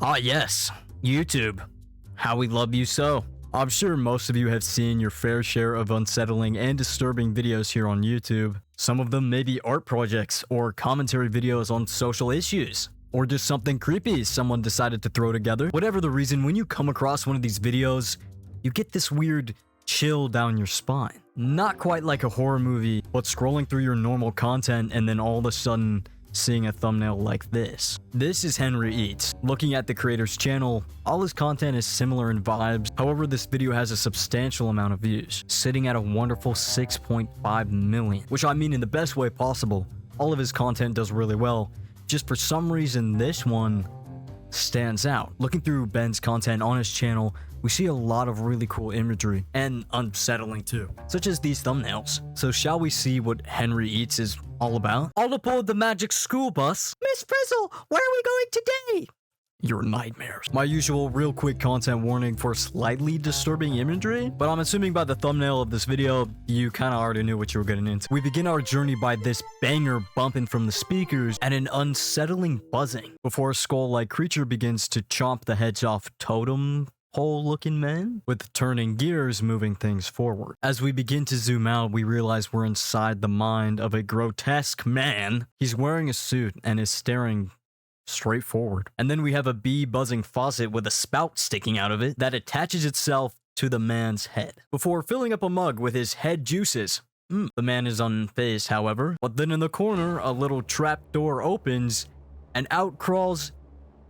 Ah yes, YouTube. How we love you so. I'm sure most of you have seen your fair share of unsettling and disturbing videos here on YouTube. Some of them may be art projects or commentary videos on social issues, or just something creepy someone decided to throw together. Whatever the reason, when you come across one of these videos, you get this weird chill down your spine. Not quite like a horror movie, but scrolling through your normal content and then all of a sudden seeing a thumbnail like this. This is Henry Eats. Looking at the creator's channel, all his content is similar in vibes. However, this video has a substantial amount of views, sitting at a wonderful 6.5 million, which I mean in the best way possible. All of his content does really well. Just for some reason, this one stands out. Looking through Ben's content on his channel, we see a lot of really cool imagery, and unsettling too, such as these thumbnails. So shall we see what Henry Eats is all about? All aboard the magic school bus. Miss Frizzle, where are we going today? Your nightmares. My usual real quick content warning for slightly disturbing imagery, but I'm assuming by the thumbnail of this video, you kinda already knew what you were getting into. We begin our journey by this banger bumping from the speakers and an unsettling buzzing before a skull-like creature begins to chomp the heads off totem pole-looking men, with turning gears moving things forward. As we begin to zoom out, we realize we're inside the mind of a grotesque man. He's wearing a suit and is staring straight forward. And then we have a bee buzzing faucet with a spout sticking out of it that attaches itself to the man's head before filling up a mug with his head juices. The man is unfazed, however, but then in the corner, a little trap door opens and out crawls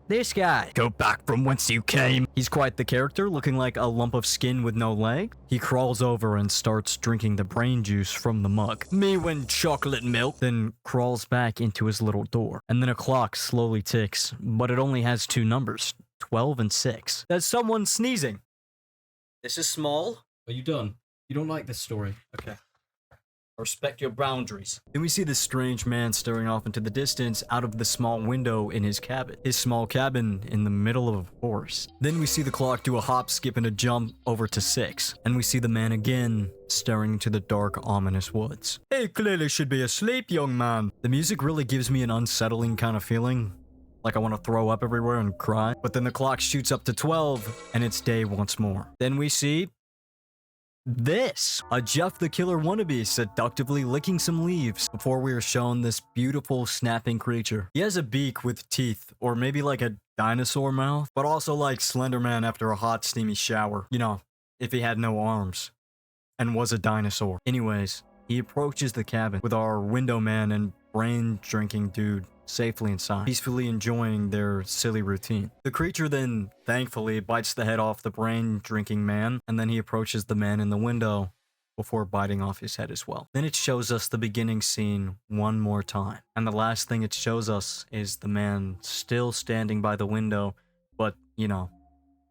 this guy. Go back from whence you came. He's quite the character, looking like a lump of skin with no leg. He crawls over and starts drinking the brain juice from the mug. Me when chocolate milk. Then crawls back into his little door. And then a clock slowly ticks, but it only has two numbers, 12 and 6. There's someone sneezing. This is small. Are you done? You don't like this story? Okay. Respect your boundaries. Then we see this strange man staring off into the distance out of the small window in his cabin. His small cabin in the middle of a forest. Then we see the clock do a hop, skip, and a jump over to 6. And we see the man again staring into the dark, ominous woods. He clearly should be asleep, young man. The music really gives me an unsettling kind of feeling. Like I want to throw up everywhere and cry. But then the clock shoots up to 12 and it's day once more. Then we see this, a Jeff the Killer wannabe seductively licking some leaves before we are shown this beautiful snapping creature. He has a beak with teeth, or maybe like a dinosaur mouth, but also like Slender Man after a hot steamy shower. You know, if he had no arms and was a dinosaur. Anyways, he approaches the cabin with our window man and brain drinking dude safely inside, peacefully enjoying their silly routine. The creature then, thankfully, bites the head off the brain-drinking man, and then he approaches the man in the window before biting off his head as well. Then it shows us the beginning scene one more time, and the last thing it shows us is the man still standing by the window, but, you know,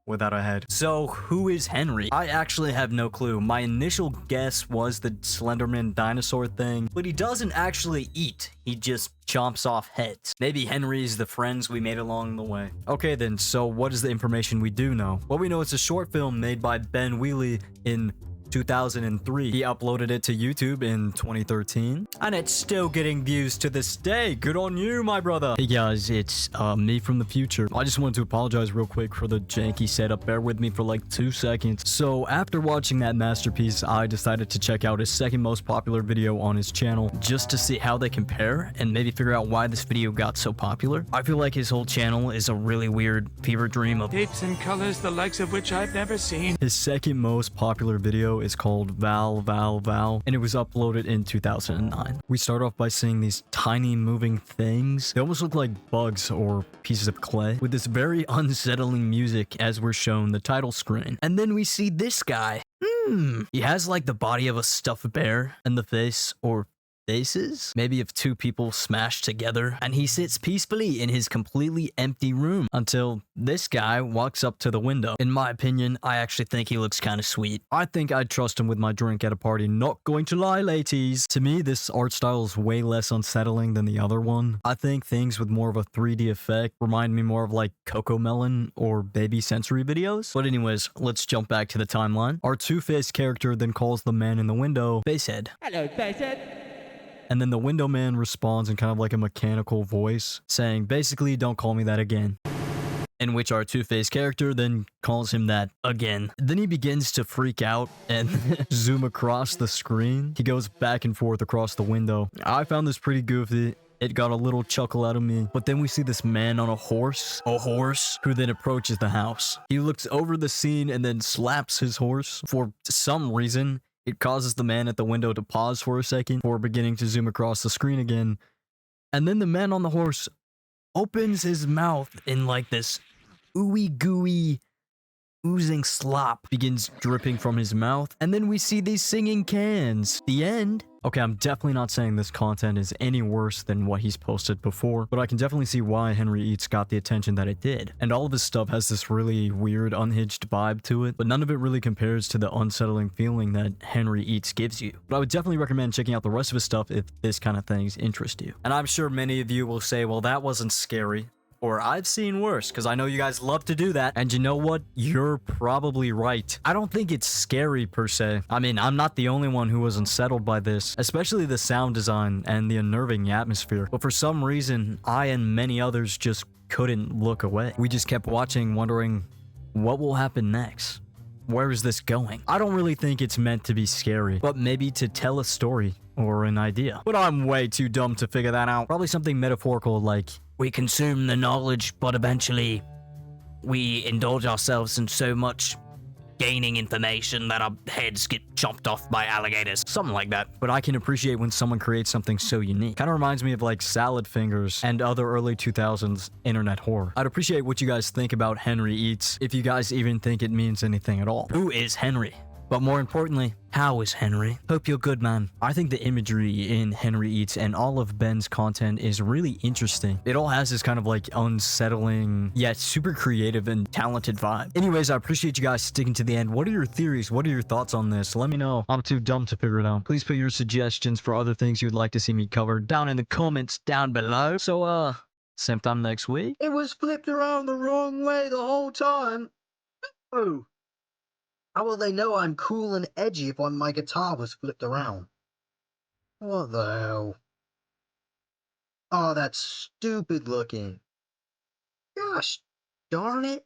without a head. So, who is Henry? I actually have no clue. My initial guess was the Slenderman dinosaur thing, but he doesn't actually eat. He just chomps off heads. Maybe Henry's the friends we made along the way. Okay then, so what is the information we do know? Well, we know it's a short film made by Ben Wheatley in 2003. He uploaded it to YouTube in 2013, and it's still getting views to this day. Good on you, my brother. Hey guys, it's me from the future. I just wanted to apologize real quick for the janky setup. Bear with me for like 2 seconds. So after watching that masterpiece, I decided to check out his second most popular video on his channel just to see how they compare and maybe figure out why this video got so popular. I feel like his whole channel is a really weird fever dream of shapes and colors, the likes of which I've never seen. His second most popular video is called Val, and it was uploaded in 2009. We start off by seeing these tiny moving things. They almost look like bugs or pieces of clay, with this very unsettling music as we're shown the title screen. And then we see this guy. He has like the body of a stuffed bear and the face or faces, maybe of two people smashed together, and he sits peacefully in his completely empty room until this guy walks up to the window. In my opinion, I actually think he looks kind of sweet. I think I'd trust him with my drink at a party, not going to lie, ladies. To me, this art style is way less unsettling than the other one. I think things with more of a 3D effect remind me more of like Coco Melon or Baby Sensory videos. But anyways, let's jump back to the timeline. Our two-faced character then calls the man in the window Facehead. Hello, Facehead. And then the window man responds in kind of like a mechanical voice, saying, basically, don't call me that again. in which our Two-Face character then calls him that again. Then he begins to freak out and zoom across the screen. He goes back and forth across the window. I found this pretty goofy. It got a little chuckle out of me. But then we see this man on a horse, who then approaches the house. He looks over the scene and then slaps his horse. For some reason, it causes the man at the window to pause for a second before beginning to zoom across the screen again. And then the man on the horse opens his mouth in like this ooey gooey oozing slop begins dripping from his mouth, and then we see these singing cans. The end. Okay, I'm definitely not saying this content is any worse than what he's posted before, but I can definitely see why Henry Eats got the attention that it did. And all of his stuff has this really weird, unhinged vibe to it, but none of it really compares to the unsettling feeling that Henry Eats gives you. But I would definitely recommend checking out the rest of his stuff if this kind of things interest you. And I'm sure many of you will say, well, that wasn't scary. Or I've seen worse, because I know you guys love to do that. And you know what? You're probably right. I don't think it's scary per se. I mean, I'm not the only one who was unsettled by this, especially the sound design and the unnerving atmosphere. But for some reason, I and many others just couldn't look away. We just kept watching, wondering what will happen next. Where is this going? I don't really think it's meant to be scary, but maybe to tell a story or an idea. But I'm way too dumb to figure that out. Probably something metaphorical like, we consume the knowledge, but eventually we indulge ourselves in so much gaining information that our heads get chopped off by alligators. Something like that. But I can appreciate when someone creates something so unique. Kind of reminds me of like Salad Fingers and other early 2000s internet horror. I'd appreciate what you guys think about Henry Eats, if you guys even think it means anything at all. Who is Henry? But more importantly, how is Henry? Hope you're good, man. I think the imagery in Henry Eats and all of Ben's content is really interesting. It all has this kind of like unsettling, yet super creative and talented vibe. Anyways, I appreciate you guys sticking to the end. What are your theories? What are your thoughts on this? Let me know. I'm too dumb to figure it out. Please put your suggestions for other things you'd like to see me cover down in the comments down below. So, same time next week. It was flipped around the wrong way the whole time. Oh. How will they know I'm cool and edgy if my guitar was flipped around? What the hell? Oh, that's stupid looking. Gosh darn it.